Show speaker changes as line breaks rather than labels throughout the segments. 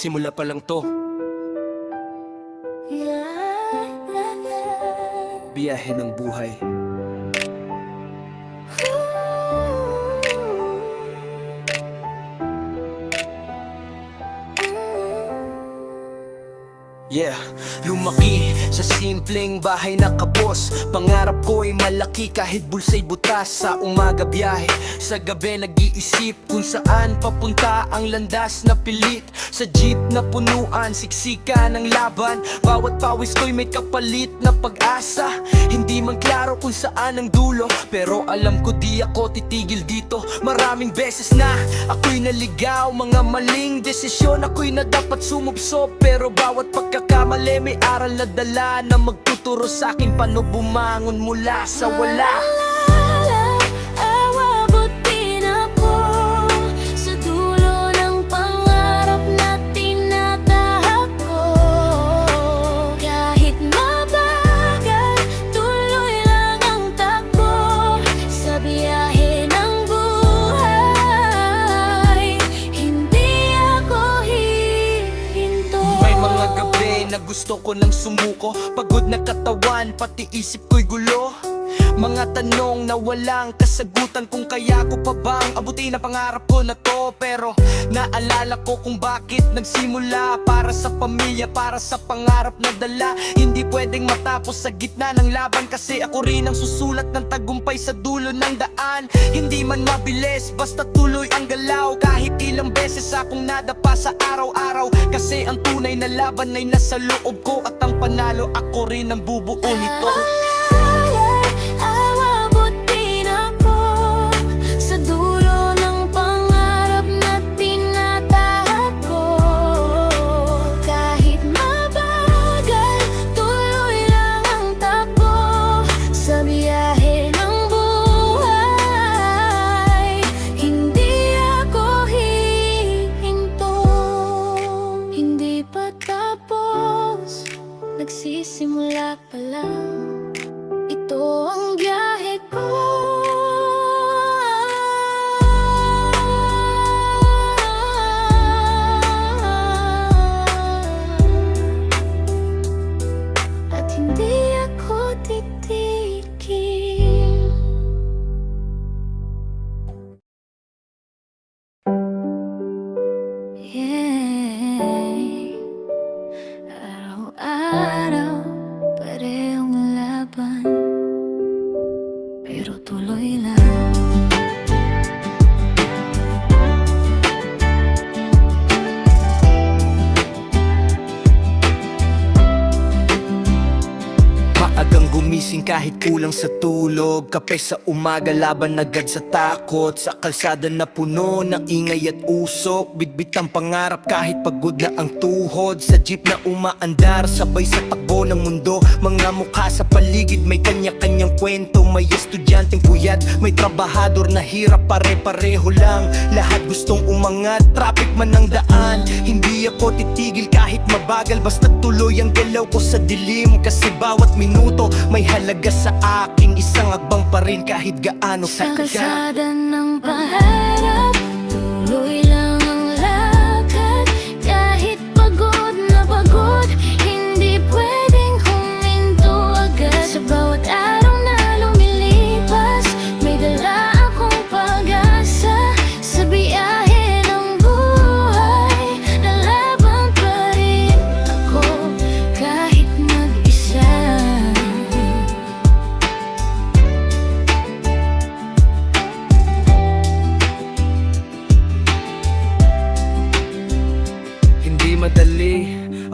Simula pa lang to. Biyahe ng buhay. Yeah, lumaki sa simpleng bahay na kapos. Pangarap ko ay malaki kahit bulsa'y butas. Sa umaga biyahe, sa gabi nag-iisip kung saan papunta ang landas na pilit. Sa jeep na punuan, siksika ng laban. Bawat pawis ko'y may kapalit na pag-asa. Hindi man klaro kung saan ang dulo, pero alam ko di ako titigil dito. Maraming beses na ako'y naligaw, mga maling desisyon ako'y na dapat sumubsob. Pero bawat pagkakamali may aral na dala na magtuturo sa'kin paano bumangon mula sa wala. Na gusto ko nang sumuko, pagod na katawan, pati isip ko'y gulo. Mga tanong na walang kasagutan, kung kaya ko pa bang abutin ang pangarap ko na to. Pero naalala ko kung bakit nagsimula, para sa pamilya, para sa pangarap na dala. Hindi pwedeng matapos sa gitna ng laban, kasi ako rin ang susulat ng tagumpay sa dulo ng daan. Hindi man mabilis, basta tuloy ang galaw. Kahit ilang beses akong nadapa sa araw-araw, kasi ang tunay na laban ay nasa loob ko. At ang panalo, ako rin ang bubuo nito.
Nagsisimula pa lang, ito ang biyahe ko. At hindi ako titigil. Araw-araw, parehong laban, pero tuloy lang.
Maagang gumising kahit kulang sa tulog, kape sa umaga, laban agad sa takot. Sa kalsada na puno ng ingay at usok, bitbit ang pangarap kahit pagod na ang tuhod. Sa jeep na umaandar, sabay sa takbo ng mundo. Mga mukha sa paligid, may kanya-kanyang kwento. May estudyanteng puyat, may trabahador na hirap, pare-pareho lang. Lahat gustong umangat, traffic man ang daan. Hindi ako titigil kahit mabagal, basta tuloy ang galaw ko sa dilim. Kasi bawat minuto may halaga sa akin, isang agbang pa rin kahit gaano
Sa
katagal.
kalsada ng pangarap, tuloy lang ang lakad. Kahit pagod na pagod, hindi pwedeng huminto agad. Sa bawat araw na lumilipas, may dala akong pag-asa. Sa biyahe ng buhay, lalaban pa rin ako kahit mag-isa.
Hindi madali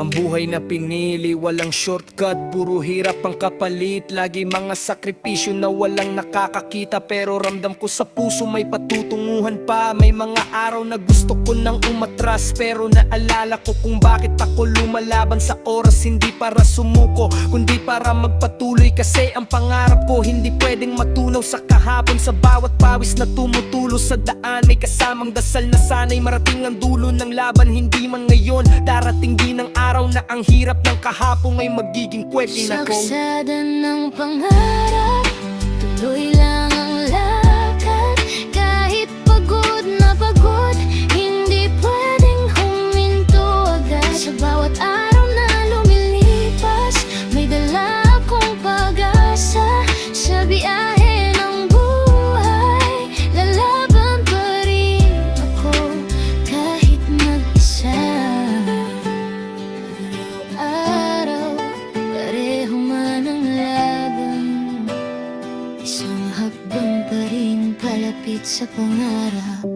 ang buhay na pinili, walang shortcut, puro hirap ang kapalit. Lagi mga sakripisyo na walang nakakakita, pero ramdam ko sa puso may patutunguhan pa. May mga araw na gusto ko nang umatras, pero naalala ko kung bakit ako lumalaban sa oras. Hindi para sumuko, kundi para magpatuloy, kasi ang pangarap ko hindi pwedeng matunaw sa kahapon. Sa bawat pawis na tumutulo sa daan, may kasamang dasal na sana'y marating ang dulo ng laban. Hindi man ngayon, darating din ang araw na ang hirap ng kahapon ay magiging kwento na ko.
Sa kalsada ng pangarap, tuloy lang ang lakad. Kahit pagod na pagod, hindi pwedeng huminto agad. higit sa pangarap.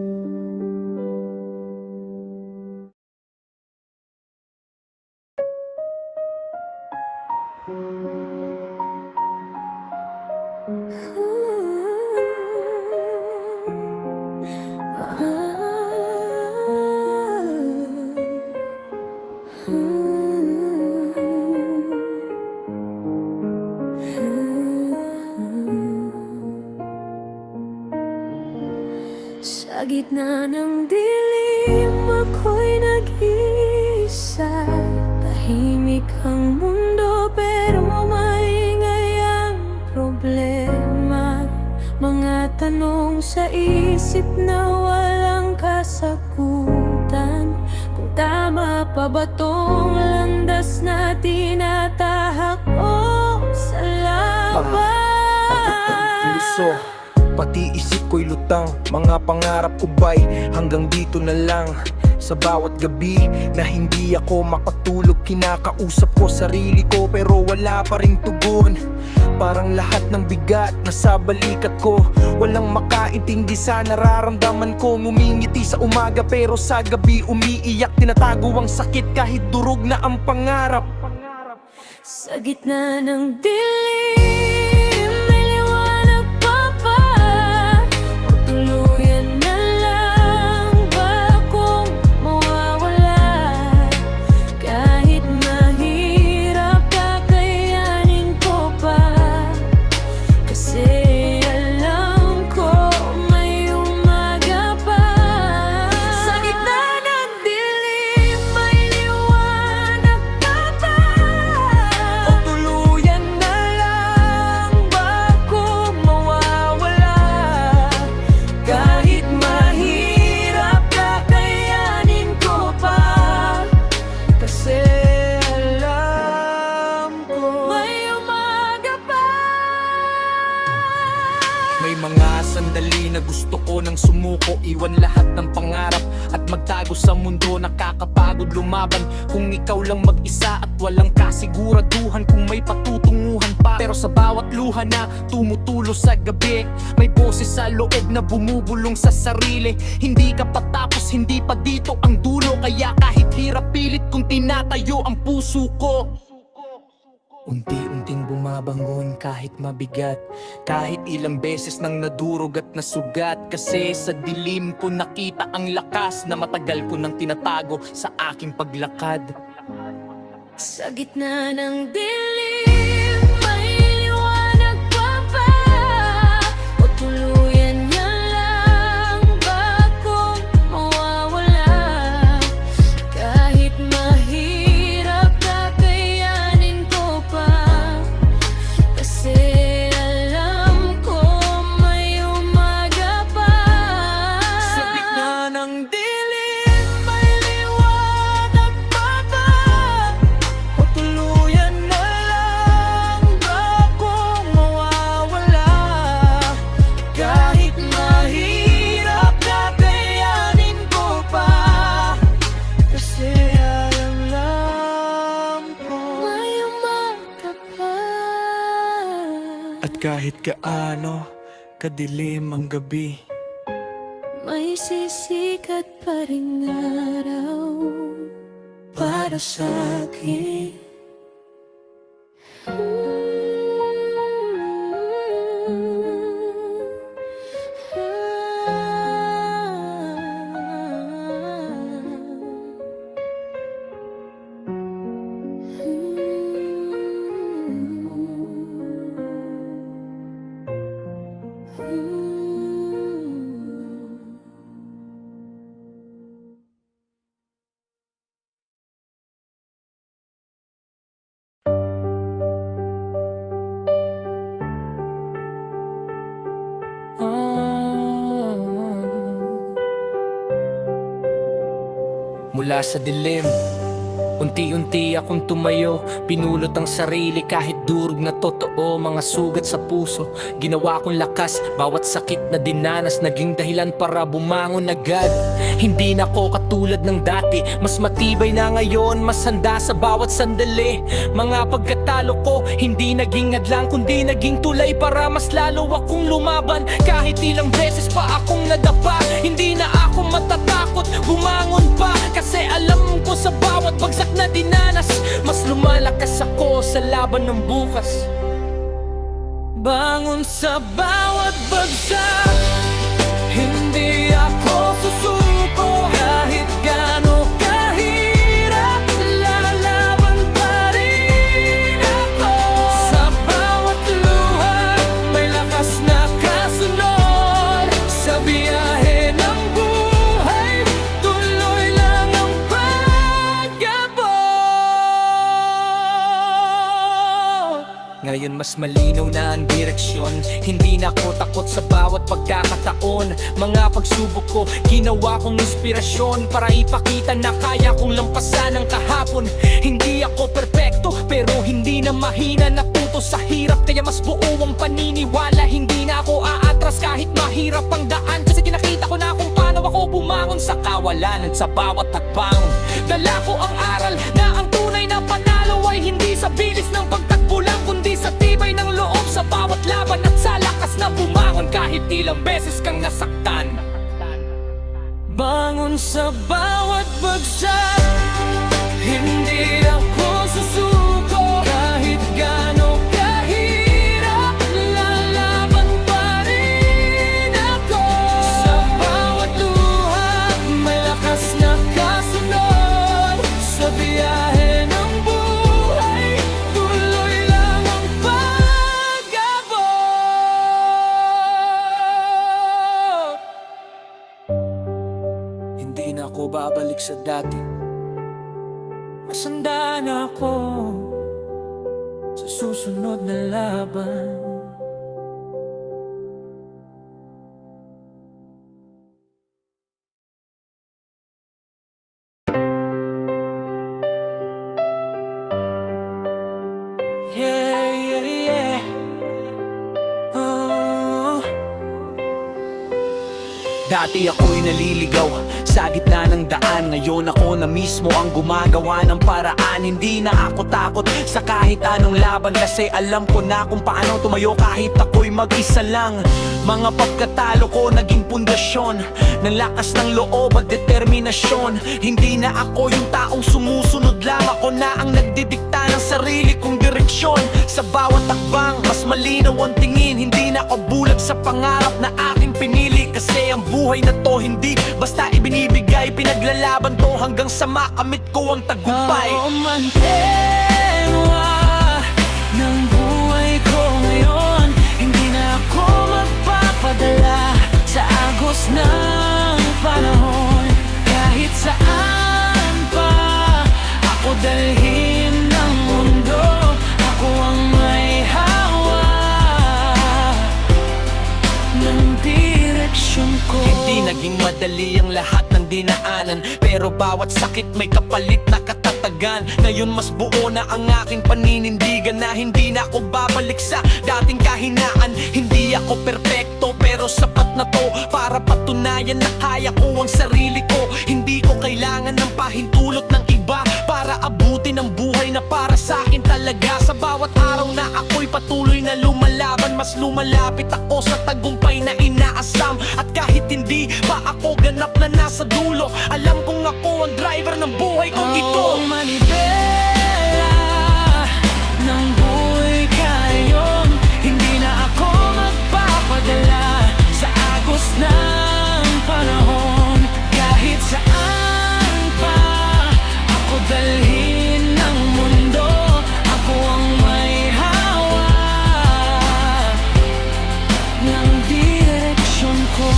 Sa gitna ng dilim, ako'y nag-iisa. Tahimik ang mundo, pero maingay ang problema. Mga tanong sa isip na walang kasagutan. Kung tama pa ba tong landas na tinatahak o sa laban?
Puso, pati isip ko'y lutang. Mga pangarap ko ba'y hanggang dito na lang. Sa bawat gabi na hindi ako makatulog, kinakausap ko sarili ko pero wala pa ring tugon. Parang lahat ng bigat nasa balikat ko, walang makaintindi sa nararamdaman ko. Ngumingiti sa umaga pero sa gabi umiiyak. Tinatago ang sakit kahit durog na ang pangarap.
Sa gitna ng dilim, may liwanag pa ba? O tuluyan na lang ba kung mawawala? Kahit mahirap, kakayanin ko pa. Kasi alam ko may umaga pa. Sa gitna ng dilim, may liwanag pa ba?
O tuluyan na lang ba kung mawawala?
Kahit mahirap, kakayanin ko pa.
Kasi alam ko
May umaga pa.
may mga sandali na gusto ko nang sumuko, iwan lahat ng pangarap at magtago sa mundo. Nakakapagod lumaban kung ikaw lang mag-isa at walang kasiguraduhan kung may patutunguhan pa. Pero sa bawat luha na tumutulo sa gabi, may boses sa loob na bumubulong sa sarili. Hindi ka patapos, hindi pa dito ang dulo. Kaya kahit hirap pilit kung tinatayo ang puso ko. Unti-unting bumabangon kahit mabigat, kahit ilang beses nang nadurog at nasugat. Kasi sa dilim ko nakita ang lakas na matagal ko nang tinatago sa aking paglakad.
Sa gitna ng dilim, may liwanag pa ba? O tuluyan niya lang ba kung mawawala? Kahit mahirap, kakayanin ko pa. Kasi alam ko may umaga pa.
Sa gitna ng dilim, may liwanag pa ba? O tuluyan na lang ba kung mawawala? Kahit mahirap, kakayanin ko pa. Kasi alam ko.
May umaga pa.
At kahit gaano kadilim ang gabi,
May sisikat pa ring araw para sa akin.
mula sa dilim Unti-unti akong tumayo, pinulot ang sarili kahit durog na totoo. Mga sugat sa puso, ginawa kong lakas. Bawat sakit na dinanas, naging dahilan para bumangon agad. Hindi na ako katulad ng dati, mas matibay na ngayon, mas handa sa bawat sandali. Mga pagkatalo ko, hindi naging hadlang, kundi naging tulay para mas lalo akong lumaban. Kahit ilang beses pa akong nadapa, hindi na ako matatakot, bumangon pa. Kasi alam ko sa bawat bagsak na dinanas, mas lumalakas ako sa laban ng bukas. Bangon sa bawat bagsak, hindi ako susuko. Kahit gaano kahirap, lalaban pa rin ako. Sa bawat luha, may lakas na kasunod. Sa biyahe ng buhay, tuloy lang ang pag-abot. Ngayon mas malinaw na ang direksyon, hindi na ako takot sa bawat pagkakataon. Mga pagsubok ko, ginawa kong inspirasyon para ipakita na kaya kong lampasan ang kahapon. Hindi ako perpekto, pero hindi na mahina. Natuto sa hirap, kaya mas buo ang paniniwala. Hindi na ako aatras kahit mahirap ang daan, kasi kinakita ko na kung paano ako bumangon sa kawalan. At sa bawat takbang, dala ko ang aral na ang tunay na panalo ay hindi sa bilis ng pagtakbo lang, kundi sa tibay ng loob. Sa bawat laban at sa lakas na bumangon kahit ilang beses kang nasaktan. Bangon sa bawat bagsak, hindi ako susuko. Kahit gaano kahirap, lalaban pa rin ako. Sa bawat luha, may lakas na kasunod. Sa biyahe ng buhay, tuloy lang ang pag-abot. Hindi na ako babalik sa dati, mas handa na ako sa susunod na laban. Yeah, yeah, yeah. Oh. Dati ako'y naliligaw sa gitna ng daan. Ngayon ako na mismo ang gumagawa ng paraan. Hindi na ako takot sa kahit anong laban, kasi alam ko na kung paano tumayo kahit ako'y mag-isa lang. Mga pagkatalo ko naging pundasyon ng lakas ng loob at determinasyon. Hindi na ako yung taong sumusunod lang, ako na ang nagdidikta ng sarili kong direksyon. Sa bawat takbang, mas malinaw ang tingin. Hindi na ako bulag sa pangarap na aking pinili, kasi ang buhay na to hindi basta ibinibigay. Pinaglalaban to hanggang sa makamit ko ang tagumpay. Oo man, ng buhay ko ngayon, hindi na ako magpapadala sa agos ng panahon. Kahit saan pa ako dalhin ng mundo, ako ang may hawak ng direksyon ko. Hindi naging madali ang lahat ng dinaanan, pero bawat sakit may kapalit na katatagan. Ngayon mas buo na ang aking paninindigan na hindi na ako babalik sa dating kahinaan. Hindi ako perpekto, pero sapat na to para patunayan na kaya ko ang sarili ko. Hindi ko kailangan ng pahintulot ng iba para abutin ang buhay na para sa akin talaga. Sa bawat araw na ako'y patuloy na lumalaban, mas lumalapit ako sa tagumpay na inaasam. At kahit hindi pa ako ganap na nasa dulo, alam kong ako ang driver ng buhay kong ito. Manibela ng buhay ngayon, hindi na ako magpapadala sa agos ng panahon. Kahit saan pa ako dalhin ng mundo, ako ang may hawak ng direksyon ko.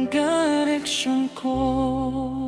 direksyon ko.